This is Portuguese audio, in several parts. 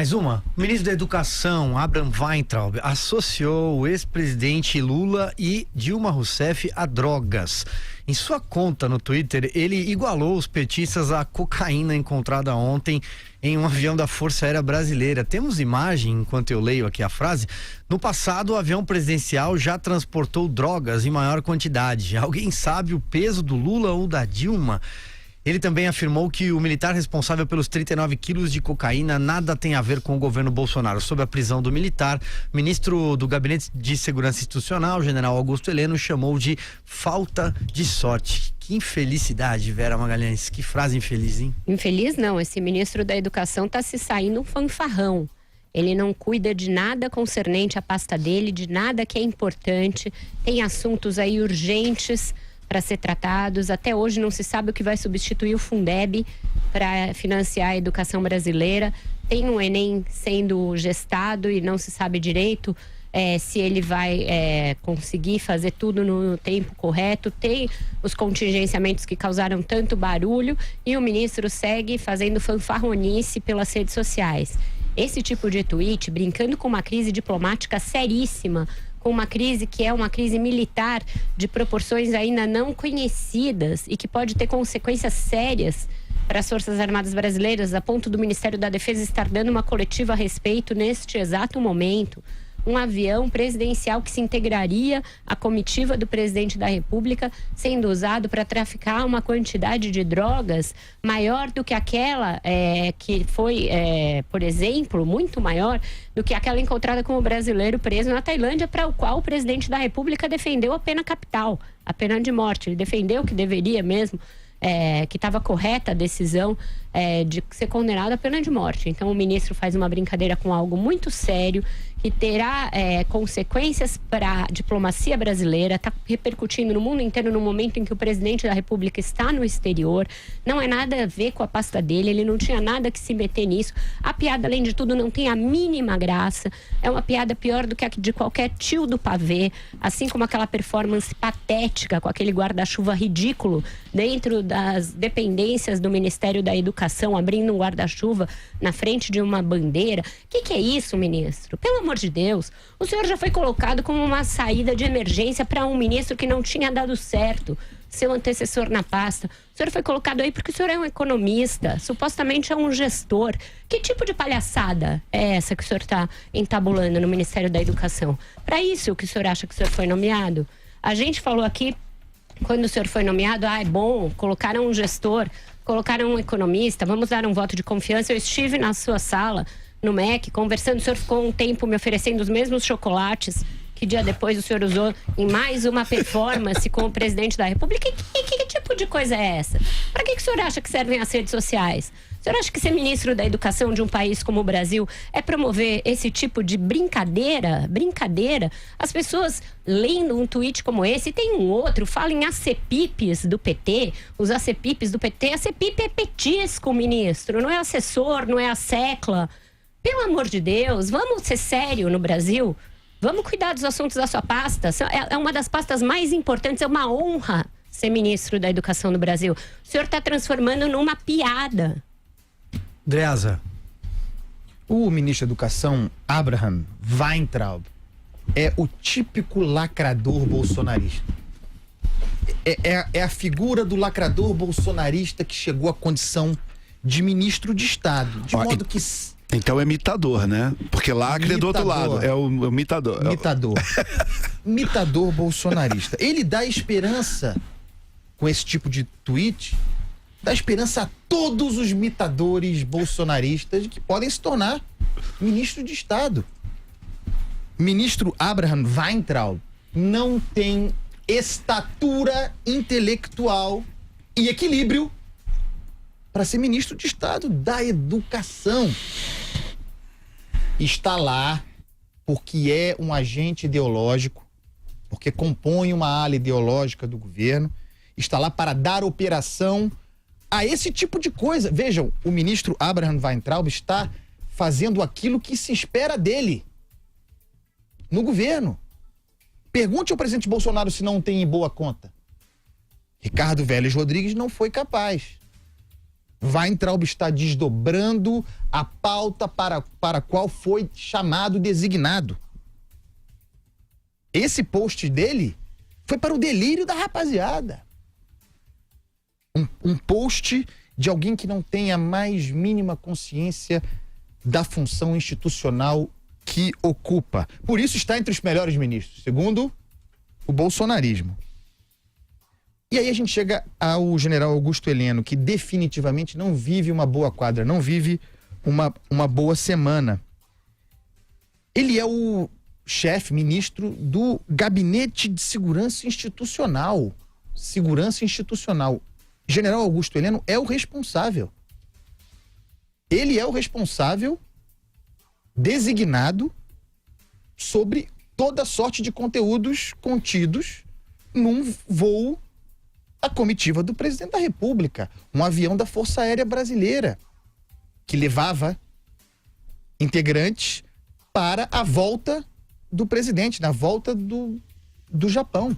Mais uma. O ministro da Educação, Abraham Weintraub, associou o ex-presidente Lula e Dilma Rousseff a drogas. Em sua conta no Twitter, ele igualou os petistas à cocaína encontrada ontem em um avião da Força Aérea Brasileira. Temos imagem, enquanto eu leio aqui a frase. No passado, o avião presidencial já transportou drogas em maior quantidade. Alguém sabe o peso do Lula ou da Dilma? Ele também afirmou que o militar responsável pelos 39 quilos de cocaína nada tem a ver com o governo Bolsonaro. Sobre a prisão do militar, o ministro do Gabinete de Segurança Institucional, general Augusto Heleno, chamou de falta de sorte. Que infelicidade, Vera Magalhães. Que frase infeliz, hein? Infeliz não, esse ministro da Educação está se saindo um fanfarrão. Ele não cuida de nada concernente à pasta dele, de nada que é importante. Tem assuntos aí urgentes para ser tratados. Até hoje não se sabe o que vai substituir o Fundeb para financiar a educação brasileira. Tem o Enem sendo gestado e não se sabe direito se ele vai conseguir fazer tudo no tempo correto. Tem os contingenciamentos que causaram tanto barulho e o ministro segue fazendo fanfarronice pelas redes sociais. Esse tipo de tweet, brincando com uma crise diplomática seríssima, com uma crise que é uma crise militar de proporções ainda não conhecidas e que pode ter consequências sérias para as Forças Armadas Brasileiras, a ponto do Ministério da Defesa estar dando uma coletiva a respeito neste exato momento. Um avião presidencial que se integraria à comitiva do presidente da República sendo usado para traficar uma quantidade de drogas maior do que aquela que foi, por exemplo, muito maior do que aquela encontrada com o brasileiro preso na Tailândia, para o qual o presidente da República defendeu a pena capital, a pena de morte. Ele defendeu que deveria mesmo, que estava correta a decisão de ser condenado à pena de morte. Então o ministro faz uma brincadeira com algo muito sério, que terá consequências para a diplomacia brasileira, está repercutindo no mundo inteiro no momento em que o presidente da República está no exterior. Não é nada a ver com a pasta dele, ele não tinha nada que se meter nisso. A piada, além de tudo, não tem a mínima graça. É uma piada pior do que a de qualquer tio do pavê, assim como aquela performance patética com aquele guarda-chuva ridículo dentro das dependências do Ministério da Educação, abrindo um guarda-chuva na frente de uma bandeira. O que é isso, ministro? Pelo amor de Deus, o senhor já foi colocado como uma saída de emergência para um ministro que não tinha dado certo, seu antecessor na pasta. O senhor foi colocado aí porque o senhor é um economista, supostamente é um gestor. Que tipo de palhaçada é essa que o senhor está entabulando no Ministério da Educação? Para isso que o senhor acha que o senhor foi nomeado? A gente falou aqui, quando o senhor foi nomeado, é bom, colocaram um gestor, colocaram um economista, vamos dar um voto de confiança. Eu estive na sua sala, no MEC, conversando, o senhor ficou um tempo me oferecendo os mesmos chocolates que dia depois o senhor usou em mais uma performance com o presidente da República. Que tipo de coisa é essa? Para que o senhor acha que servem as redes sociais? O senhor acha que ser ministro da Educação de um país como o Brasil é promover esse tipo de brincadeira? As pessoas lendo um tweet como esse, tem um outro, fala em acepipes do PT, os acepipes do PT. Acepipe é petisco, ministro, não é assessor, não é a secla. Pelo amor de Deus, vamos ser sério no Brasil? Vamos cuidar dos assuntos da sua pasta. É uma das pastas mais importantes, é uma honra ser ministro da Educação no Brasil. O senhor está transformando numa piada. Dreasa. O ministro da Educação, Abraham Weintraub, é o típico lacrador bolsonarista. É a figura do lacrador bolsonarista que chegou à condição de ministro de Estado. De modo que... Então é mitador, né? Porque lacre é do outro lado. É o mitador. Mitador bolsonarista. Ele dá esperança, com esse tipo de tweet, dá esperança a todos os mitadores bolsonaristas de que podem se tornar ministro de Estado. Ministro Abraham Weintraub não tem estatura intelectual e equilíbrio para ser ministro de Estado da Educação. Está lá porque é um agente ideológico, porque compõe uma ala ideológica do governo, está lá para dar operação a esse tipo de coisa. Vejam, o ministro Abraham Weintraub está fazendo aquilo que se espera dele no governo. Pergunte ao presidente Bolsonaro se não tem em boa conta. Ricardo Vélez Rodrigues não foi capaz. Weintraub está desdobrando a pauta para a qual foi chamado, designado. Esse post dele foi para o delírio da rapaziada. Um post de alguém que não tem a mais mínima consciência da função institucional que ocupa. Por isso está entre os melhores ministros, segundo o bolsonarismo. E aí a gente chega ao general Augusto Heleno, que definitivamente não vive uma boa quadra, não vive uma boa semana. Ele é o chefe, ministro do Gabinete de Segurança Institucional. Segurança Institucional. General Augusto Heleno é o responsável. Ele é o responsável designado sobre toda sorte de conteúdos contidos num voo da comitiva do presidente da República, um avião da Força Aérea Brasileira, que levava integrantes para a volta do presidente, na volta do Japão. O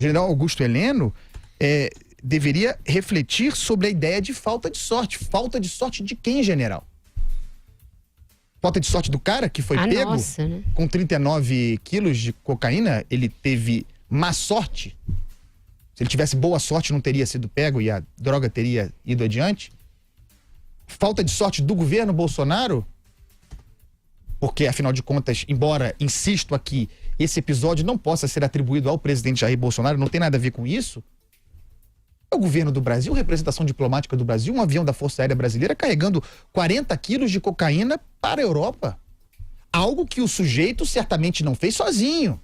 general Augusto Heleno deveria refletir sobre a ideia de falta de sorte. Falta de sorte de quem, general? Falta de sorte do cara que foi pego né? Com 39 quilos de cocaína? Ele teve má sorte? Se ele tivesse boa sorte, não teria sido pego e a droga teria ido adiante? Falta de sorte do governo Bolsonaro? Porque, afinal de contas, embora, insisto aqui, esse episódio não possa ser atribuído ao presidente Jair Bolsonaro, não tem nada a ver com isso. É o governo do Brasil, representação diplomática do Brasil, um avião da Força Aérea Brasileira carregando 40 quilos de cocaína para a Europa. Algo que o sujeito certamente não fez sozinho.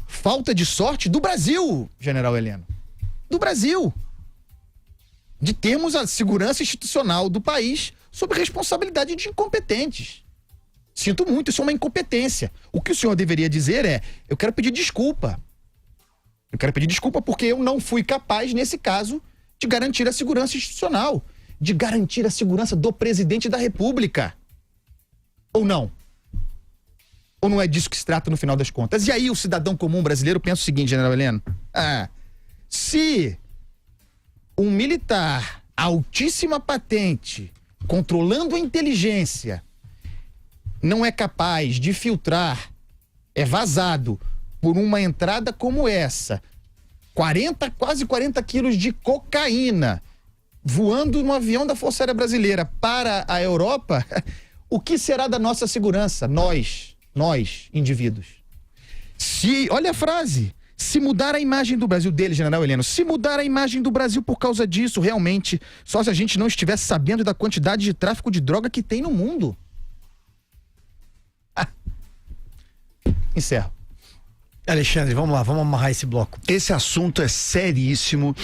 Falta de sorte do Brasil, general Heleno. Do Brasil. De termos a segurança institucional do país sob responsabilidade de incompetentes. Sinto muito, isso é uma incompetência. O que o senhor deveria dizer é: eu quero pedir desculpa. Eu quero pedir desculpa porque eu não fui capaz, nesse caso, de garantir a segurança institucional, de garantir a segurança do presidente da República. Ou não? Ou não é disso que se trata no final das contas? E aí o cidadão comum brasileiro pensa o seguinte, general Heleno: se um militar, altíssima patente, controlando a inteligência, não é capaz de filtrar, é vazado por uma entrada como essa, quase 40 quilos de cocaína, voando no avião da Força Aérea Brasileira para a Europa, o que será da nossa segurança? Nós, indivíduos. Olha a frase, se mudar a imagem do Brasil, dele, general Heleno, se mudar a imagem do Brasil por causa disso, realmente, só se a gente não estivesse sabendo da quantidade de tráfico de droga que tem no mundo. Encerro. Alexandre, vamos lá, vamos amarrar esse bloco. Esse assunto é seríssimo,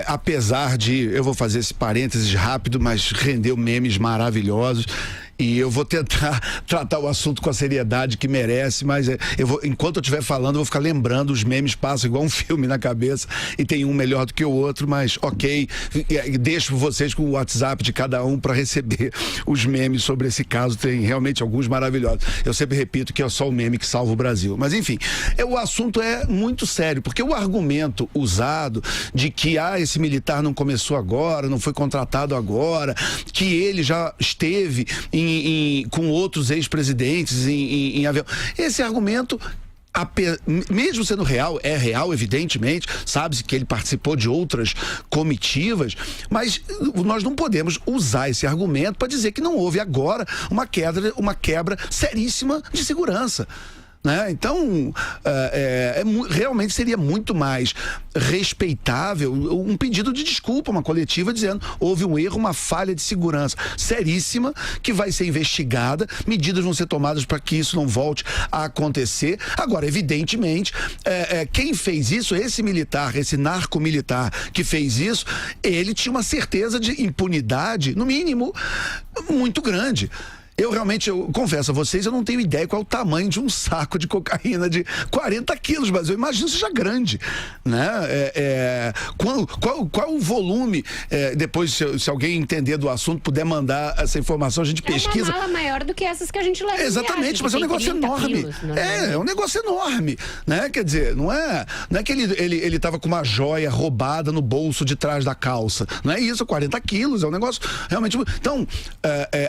apesar de, eu vou fazer esse parênteses rápido, mas rendeu memes maravilhosos. E eu vou tentar tratar o assunto com a seriedade que merece, mas enquanto eu estiver falando, eu vou ficar lembrando, os memes passam igual um filme na cabeça, e tem um melhor do que o outro, mas ok, deixo vocês com o WhatsApp de cada um para receber os memes sobre esse caso, tem realmente alguns maravilhosos. Eu sempre repito que é só o meme que salva o Brasil, mas enfim, o assunto é muito sério, porque o argumento usado de que esse militar não começou agora, não foi contratado agora, que ele já esteve com outros ex-presidentes em avião. Esse argumento, mesmo sendo real, é real, evidentemente, sabe-se que ele participou de outras comitivas, mas nós não podemos usar esse argumento para dizer que não houve agora uma quebra seríssima de segurança. Né? Então, realmente seria muito mais respeitável um pedido de desculpa, uma coletiva dizendo: houve um erro, uma falha de segurança seríssima que vai ser investigada, medidas vão ser tomadas para que isso não volte a acontecer. Agora, evidentemente, quem fez isso, esse militar, esse narco-militar que fez isso, ele tinha uma certeza de impunidade, no mínimo, muito grande. Eu realmente, eu confesso a vocês, eu não tenho ideia qual é o tamanho de um saco de cocaína de 40 quilos, mas eu imagino que seja grande, né? Qual o volume? Depois, se alguém entender do assunto, puder mandar essa informação, a gente pesquisa. É uma mala maior do que essas que a gente leva. Exatamente, mas é um negócio enorme. Quilos, é um negócio enorme, né? Quer dizer, não é que ele tava com uma joia roubada no bolso de trás da calça. Não é isso, 40 quilos, é um negócio realmente... Então,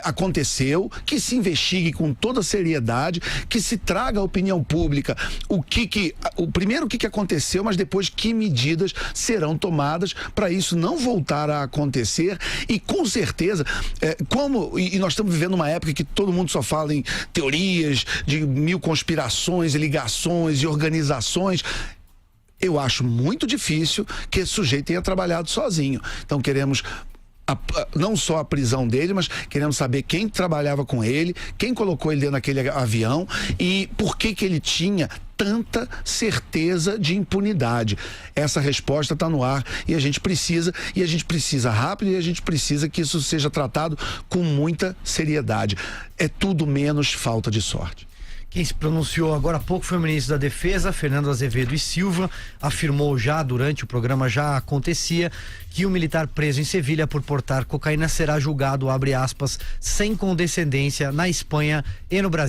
aconteceu, que se investigue com toda seriedade, que se traga à opinião pública primeiro o que aconteceu, mas depois que medidas serão tomadas para isso não voltar a acontecer. E com certeza, e nós estamos vivendo uma época que todo mundo só fala em teorias de 1000 conspirações e ligações e organizações. Eu acho muito difícil que esse sujeito tenha trabalhado sozinho. Então queremos não só a prisão dele, mas queremos saber quem trabalhava com ele, quem colocou ele dentro daquele avião e por que ele tinha tanta certeza de impunidade. Essa resposta está no ar e a gente precisa rápido, e a gente precisa que isso seja tratado com muita seriedade. É tudo menos falta de sorte. Quem se pronunciou agora há pouco foi o ministro da Defesa, Fernando Azevedo e Silva, afirmou já durante o programa, já acontecia, que o militar preso em Sevilha por portar cocaína será julgado, abre aspas, sem condescendência na Espanha e no Brasil.